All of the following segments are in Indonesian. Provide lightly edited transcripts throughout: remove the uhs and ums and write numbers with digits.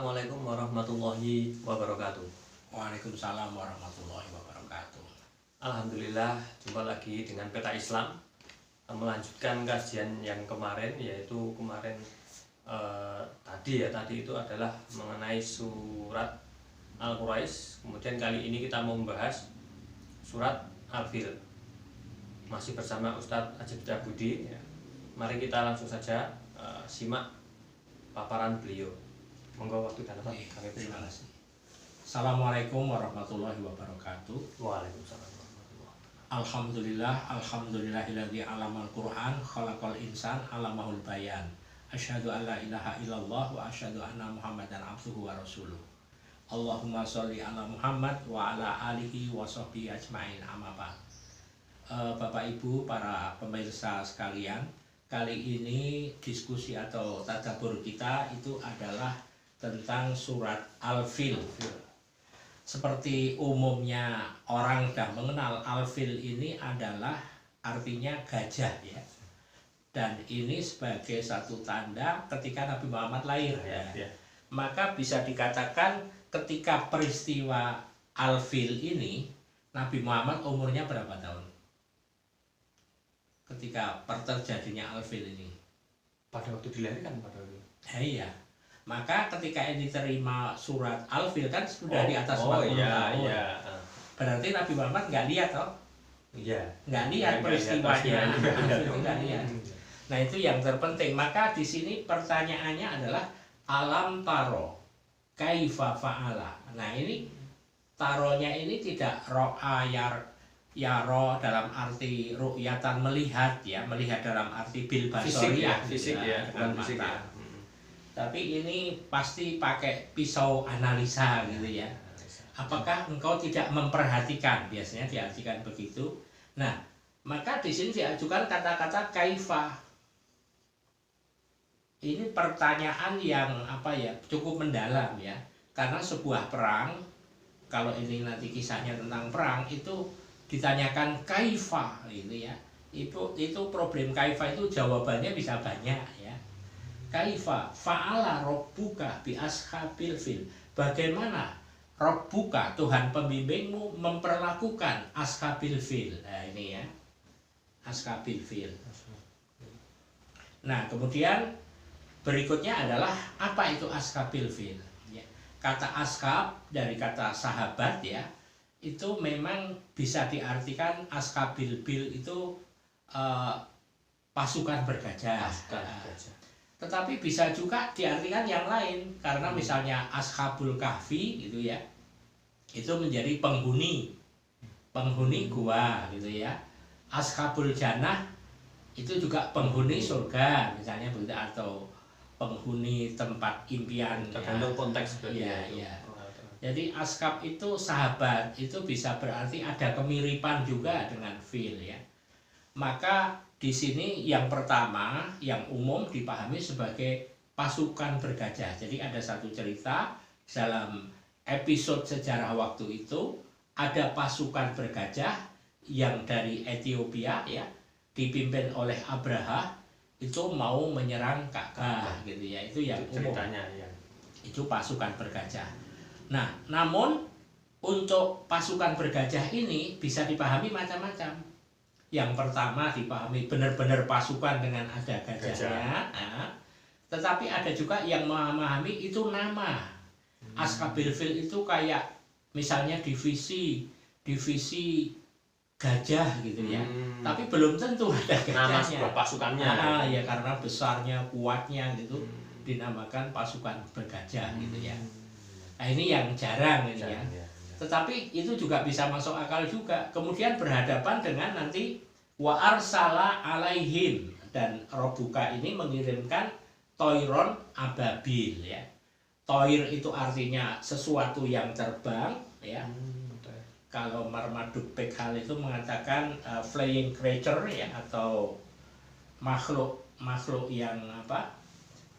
Assalamualaikum warahmatullahi wabarakatuh. Waalaikumsalam warahmatullahi wabarakatuh. Alhamdulillah, jumpa lagi dengan Peta Islam. Melanjutkan kajian yang kemarin, yaitu kemarin tadi itu adalah mengenai surat Al-Quraisy. Kemudian kali ini kita mau membahas surat Al-Fil. Masih bersama Ustadz Ajib Budi. Mari kita langsung saja simak paparan beliau. Monggo waktu dan tempat kami Terima kasih. Assalamualaikum warahmatullahi wabarakatuh. Waalaikumsalam. Alhamdulillah, alhamdulillahilladzi alamal Qur'an khalaqal insan alamahul bayan. Asyhadu an la ilaha illallah wa asyhadu anna Muhammadan abduhu wa rasuluh. Allahumma sholli ala Muhammad wa ala alihi wa sahbihi ajmain. Amma ba'd. Bapak Ibu, para pemirsa sekalian, kali ini diskusi atau tadabbur kita itu adalah tentang surat Al-Fil. Seperti umumnya orang sudah mengenal, Al-Fil ini adalah artinya gajah ya. Dan ini sebagai satu tanda ketika Nabi Muhammad lahir ya. Maka bisa dikatakan ketika peristiwa Al-Fil ini Nabi Muhammad umurnya berapa tahun? Ketika terjadinya Al-Fil ini. Pada waktu dilahirkan pada waktu. Iya. Maka ketika ini terima surat Al-Fil kan sudah di atas 40 tahun. Iya. Berarti Nabi Muhammad nggak lihat toh? Iya. Nggak lihat peristiwanya. Nggak lihat. Nah itu yang terpenting. Maka di sini pertanyaannya adalah alam taro kaifa fa'ala. Nah ini taronya ini tidak ro'a yaro dalam arti ru'yatan melihat ya, melihat dalam arti bil basariyah fisik ya, dengan fisik mata. ya. Tapi ini pasti pakai pisau analisa gitu ya. Apakah engkau tidak memperhatikan? Biasanya diartikan begitu. Nah, maka di sini diajukan kata-kata kaifa. Ini pertanyaan yang cukup mendalam ya. Karena sebuah perang, kalau ini nanti kisahnya tentang perang itu ditanyakan kaifa gitu ya. Itu problem kaifa itu jawabannya bisa banyak ya. Kaifa fa'ala rabbuka bi ashabil fil. Bagaimana Rabbuka, Tuhan pembimbingmu, memperlakukan ashabil fil. Nah ini ya, ashabil fil. Nah kemudian berikutnya adalah apa itu ashabil fil ya. Kata ashab dari kata sahabat ya, itu memang bisa diartikan ashabil fil itu pasukan bergajah. Tetapi bisa juga diartikan yang lain, karena misalnya Ashabul Kahfi gitu ya, itu menjadi penghuni gua gitu ya. Ashabul Jannah itu juga penghuni surga misalnya begitu, atau penghuni tempat impian. Tergantung konteks ya. Jadi ashab itu sahabat, itu bisa berarti ada kemiripan juga dengan fil ya. Maka di sini yang pertama, yang umum dipahami sebagai pasukan bergajah. Jadi ada satu cerita dalam episode sejarah waktu itu, ada pasukan bergajah yang dari Ethiopia ya, dipimpin oleh Abraha, itu mau menyerang Ka'bah gitu ya. Itu yang umum. Ceritanya ya. Itu pasukan bergajah. Nah, namun untuk pasukan bergajah ini bisa dipahami macam-macam. Yang pertama dipahami benar-benar pasukan dengan ada gajahnya. Nah, tetapi ada juga yang memahami itu nama. Ashabil fil itu kayak misalnya divisi gajah gitu ya. Tapi belum tentu ada gajahnya. Nama sebuah pasukannya. Ya karena besarnya, kuatnya gitu dinamakan pasukan bergajah gitu ya. Nah ini yang jarang ini ya. Tetapi itu juga bisa masuk akal juga. Kemudian berhadapan dengan nanti wa arsala alaihim, dan Rabbuka ini mengirimkan toiron ababil ya. Toir itu artinya sesuatu yang terbang ya. Kalau Marmaduke Pekhal itu mengatakan flying creature ya, atau makhluk yang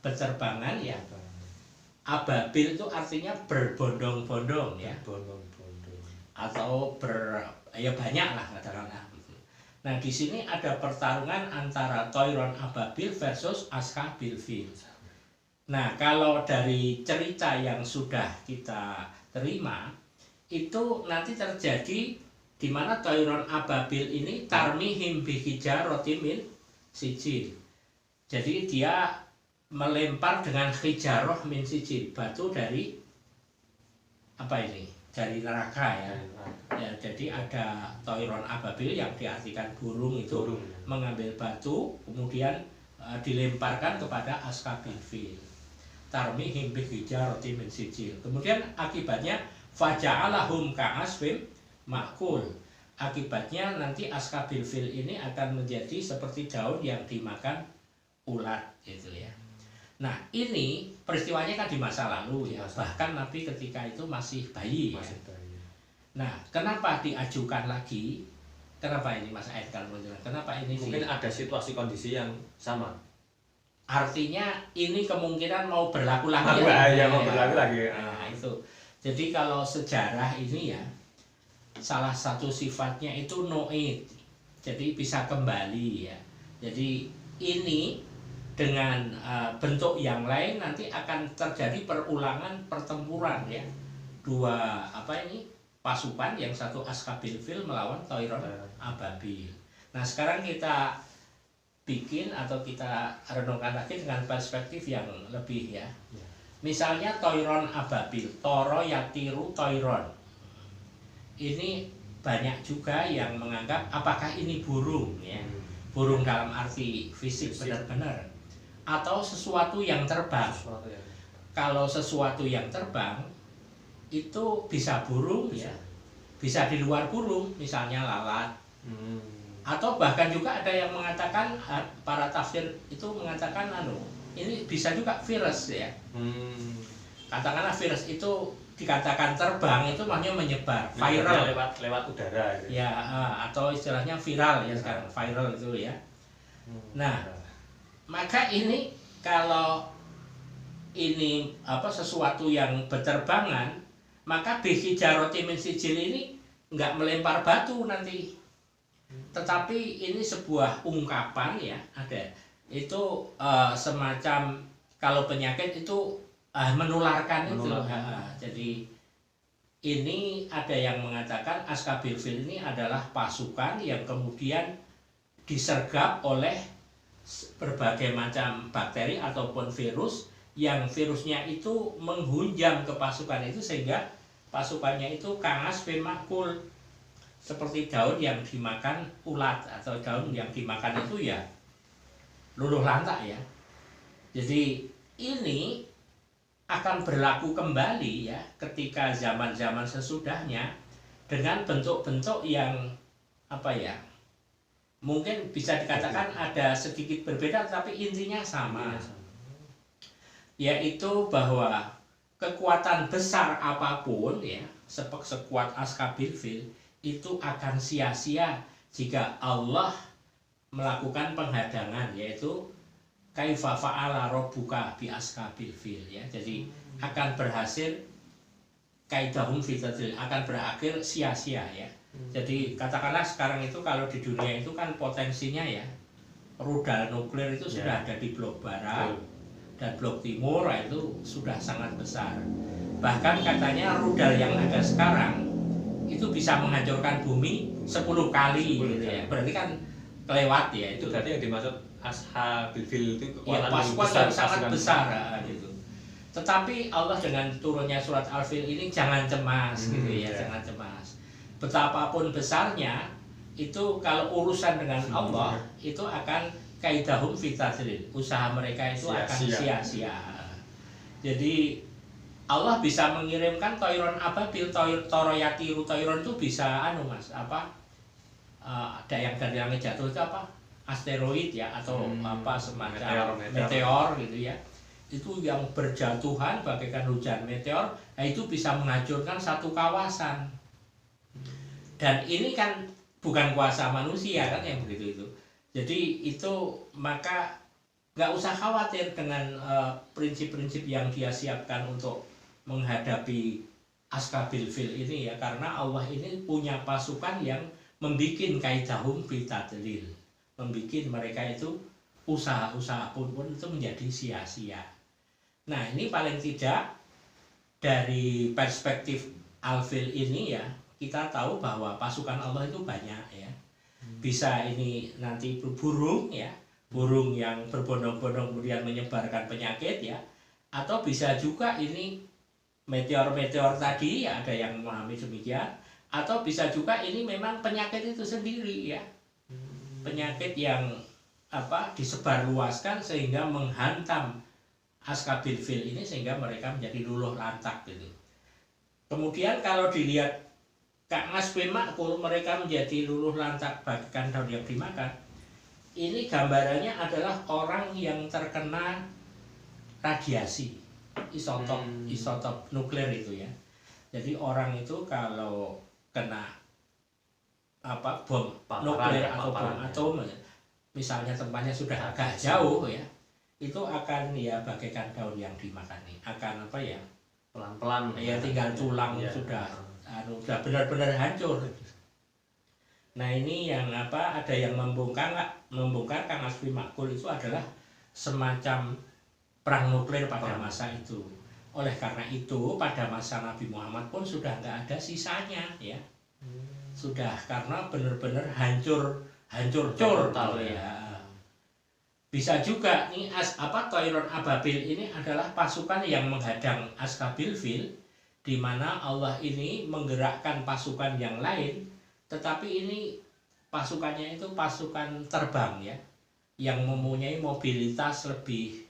berterbangan ya. Ababil itu artinya berbondong-bondong ya. Atau banyak lah katakanlah. Nah di sini ada pertarungan antara toiron ababil versus ashabil fil. Nah, kalau dari cerita yang sudah kita terima, itu nanti terjadi di mana Toiron Ababil ini tarmihim bihijaratin min sijil. Jadi dia melempar dengan hijaroh min sijil, batu dari apa ini? Dari neraka ya. Ya, jadi ada Toiron Ababil yang diartikan burung itu mengambil batu kemudian dilemparkan kepada Askabil Fil. Tarmihim bihijaratin min sijil. Kemudian akibatnya faja'alahum ka'asfim ma'kul. Akibatnya nanti Askabil Fil ini akan menjadi seperti daun yang dimakan ulat gitu ya. Nah, ini peristiwanya kan di masa lalu ya. Bahkan Nabi ketika itu masih bayi ya. Nah, kenapa diajukan lagi? Kenapa ini Mas Aid kalau menjelaskan? Kenapa ini mungkin ada situasi kondisi yang sama. Artinya ini kemungkinan mau berlaku lagi mau berlaku lagi. Nah, itu. Jadi kalau sejarah ini ya salah satu sifatnya itu no'id. Jadi bisa kembali ya. Jadi ini dengan bentuk yang lain nanti akan terjadi perulangan pertempuran ya. Dua pasukan, yang satu Askabil Fil melawan Toiron Ababil. Nah, sekarang kita bikin atau kita renungkan lagi dengan perspektif yang lebih ya. Misalnya Toiron Ababil, Toro Yatiru Toiron. Ini banyak juga yang menganggap apakah ini burung ya. Burung dalam arti fisik benar-benar atau sesuatu yang terbang. Kalau sesuatu yang terbang itu bisa burung ya. Bisa di luar burung, misalnya lalat. Atau bahkan juga ada yang mengatakan, para tafsir itu mengatakan ini bisa juga virus ya. Katakanlah virus itu dikatakan terbang itu maknanya menyebar, viral lewat udara gitu. Ya, atau istilahnya viral ya sekarang, viral itu ya. Nah, maka ini kalau ini sesuatu yang berterbangan, maka bihijaroti min sijil ini nggak melempar batu nanti. Tetapi ini sebuah ungkapan ya, ada itu semacam kalau penyakit itu menularkan itu. Jadi ini ada yang mengatakan Askabil Fil ini adalah pasukan yang kemudian disergap oleh berbagai macam bakteri ataupun virus, yang virusnya itu menghunjam ke pasukan itu sehingga pasukannya itu kangas pemakul, seperti daun yang dimakan ulat atau daun yang dimakan itu ya luluh lantak ya. Jadi ini akan berlaku kembali ya ketika zaman-zaman sesudahnya dengan bentuk-bentuk yang mungkin bisa dikatakan ada sedikit berbeda tapi intinya sama. Yaitu bahwa kekuatan besar apapun ya, sekuat Askabil Fil itu akan sia-sia jika Allah melakukan penghadangan, yaitu kaifa fa'ala rabbuka bi Askabil Fil ya. Jadi akan berhasil kaidahum fitadil, akan berakhir sia-sia ya. Jadi katakanlah sekarang itu kalau di dunia itu kan potensinya ya, rudal nuklir itu sudah ada di blok barat dan blok timur, itu sudah sangat besar. Bahkan katanya rudal yang ada sekarang itu bisa menghancurkan bumi 10 kali gitu ya. Berarti kan kelewat ya. Itu berarti yang dimaksud Ashabil Fil itu kekuatan yang sangat besar gitu. Tetapi Allah dengan turunnya surat Al-Fil ini jangan cemas gitu ya, jangan cemas. Betapapun besarnya itu kalau urusan dengan Allah itu akan kaidahum fitadril, usaha mereka itu akan sia-sia. Jadi Allah bisa mengirimkan Toiron Ababil, Toro Yatiru Toiron itu bisa ada yang dari langit jatuh itu asteroid ya, atau semacam meteor gitu ya. Itu yang berjatuhan bagaikan hujan meteor, itu bisa menghancurkan satu kawasan. Dan ini kan bukan kuasa manusia kan yang begitu itu. Jadi itu maka nggak usah khawatir dengan prinsip-prinsip yang dia siapkan untuk menghadapi Askabil Fil ini ya, karena Allah ini punya pasukan yang membikin kaidahum bitadlil, membikin mereka itu usaha-usaha pun itu menjadi sia-sia. Nah, ini paling tidak dari perspektif Al-Fil ini ya, kita tahu bahwa pasukan Allah itu banyak ya. Bisa ini nanti burung ya, burung yang berbondong-bondong kemudian menyebarkan penyakit ya, atau bisa juga ini meteor-meteor tadi ya, ada yang memahami demikian, atau bisa juga ini memang penyakit itu sendiri ya, penyakit yang disebarluaskan sehingga menghantam Askabil Fil ini sehingga mereka menjadi luluh lantak gitu. Kemudian kalau dilihat Kak Mas Makul mereka menjadi luluh lantak bagikan daun yang dimakan, ini gambarannya adalah orang yang terkena radiasi isotop nuklir itu ya. Jadi orang itu kalau kena bom nuklir atau bom atom ya, misalnya tempatnya sudah agak jauh ya, itu akan ya bagaikan daun yang dimakan nih, akan pelan-pelan ya, tinggal tulang ya, sudah benar-benar hancur. Nah ini yang ada yang membongkar Kang Asfi Makul itu adalah semacam perang nuklir pada masa itu. Oleh karena itu pada masa Nabi Muhammad pun sudah nggak ada sisanya ya, sudah, karena benar-benar hancur total ya. Bisa juga nih Toiron Ababil ini adalah pasukan yang menghadang Askabil Fil, di mana Allah ini menggerakkan pasukan yang lain, tetapi ini pasukannya itu pasukan terbang ya, yang mempunyai mobilitas lebih,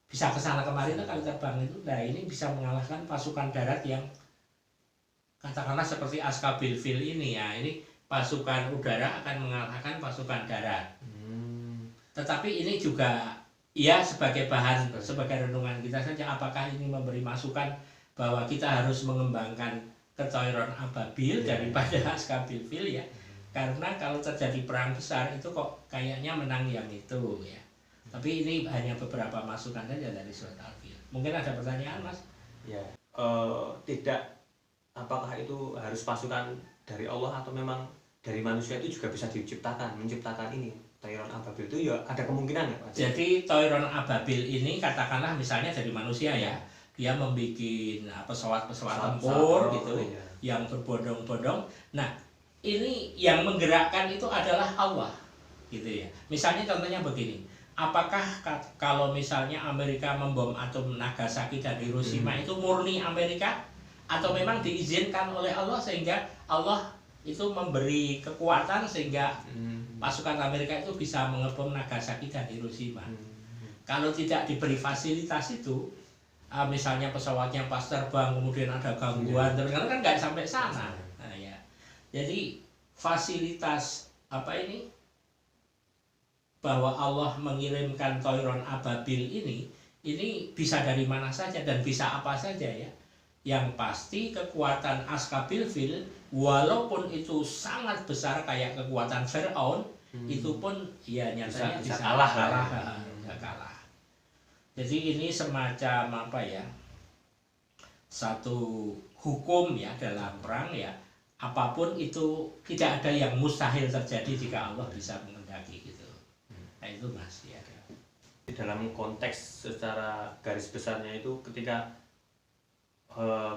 bisa kesana kemari itu kalau terbang itu. Nah ini bisa mengalahkan pasukan darat yang katakanlah seperti Askabil Fil ini ya, ini pasukan udara akan mengalahkan pasukan darat. Tetapi ini juga ya sebagai bahan, sebagai renungan kita saja, apakah ini memberi masukan bahwa kita harus mengembangkan Toiron Ababil daripada Askabil Fil ya. Karena kalau terjadi perang besar itu kok kayaknya menang yang itu ya. Tapi ini hanya beberapa masukan saja dari surat Al-Fil. Mungkin ada pertanyaan Mas? Ya, tidak, apakah itu harus pasukan dari Allah atau memang dari manusia itu juga bisa menciptakan ini Toiron Ababil itu ya, ada kemungkinan ya Pak? Jadi Toiron Ababil ini katakanlah misalnya dari manusia ya, dia membuat pesawat-pesawat tempur gitu ya, yang berbondong-bondong. Nah ini yang menggerakkan itu adalah Allah gitu ya. Misalnya contohnya begini, apakah kalau misalnya Amerika membom atom Nagasaki dan Hiroshima itu murni Amerika, atau memang diizinkan oleh Allah sehingga Allah itu memberi kekuatan sehingga pasukan Amerika itu bisa mengebom Nagasaki dan Hiroshima. Kalau tidak diberi fasilitas itu, misalnya pesawatnya pas terbang kemudian ada gangguan, karena kan nggak sampai sana. Nah, ya. Jadi fasilitas bahwa Allah mengirimkan Toiron Ababil ini bisa dari mana saja dan bisa apa saja ya. Yang pasti kekuatan Askabil Fil walaupun itu sangat besar kayak kekuatan Fir'aun, itu pun ya nyatanya bisa kalah. Jadi ini semacam satu hukum ya dalam perang ya, apapun itu tidak ada yang mustahil terjadi jika Allah bisa mengendaki gitu. Nah itu Mas ya. Dalam konteks secara garis besarnya itu ketika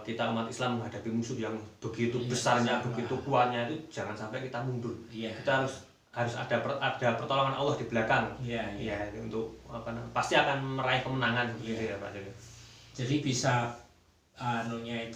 kita umat Islam menghadapi musuh yang begitu besarnya, begitu kuatnya, itu jangan sampai kita mundur. Kita harus ada pertolongan Allah di belakang. Ya, untuk pasti akan meraih kemenangan gitu ya Pak. Jadi bisa menangnya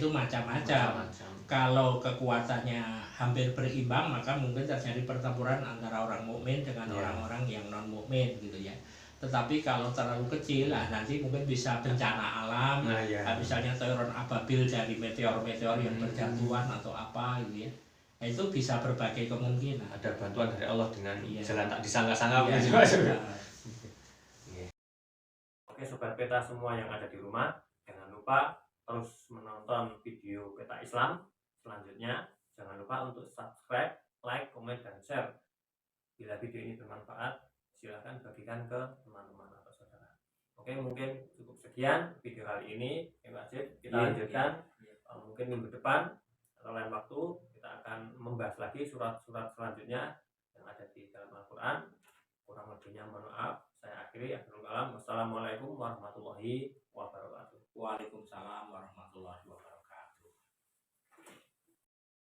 itu macam-macam. Kalau kekuatannya hampir berimbang, maka mungkin terjadi pertempuran antara orang mukmin dengan orang-orang yang non mukmin gitu ya. Tetapi kalau terlalu kecil, nanti mungkin bisa bencana alam, misalnya Toiron Ababil dari meteor-meteor yang berjatuhan atau apa gitu ya. Nah, itu bisa berbagai kemungkinan. Ada bantuan dari Allah dengan jalan tak disangka-sangka. Oke Sobat Peta semua yang ada di rumah, jangan lupa terus menonton video Peta Islam selanjutnya. Jangan lupa untuk subscribe, like, komen, dan share. Bila video ini bermanfaat, silahkan bagikan ke teman-teman atau saudara. Oke, mungkin cukup sekian video kali ini. Kita lanjutkan mungkin minggu depan atau lain waktu kita akan membahas lagi surat-surat selanjutnya yang ada di dalam Al-Quran. Kurang lebihnya mohon maaf. Saya akhiri, akhirul kalam. Wassalamualaikum warahmatullahi wabarakatuh. Waalaikumsalam warahmatullahi wabarakatuh.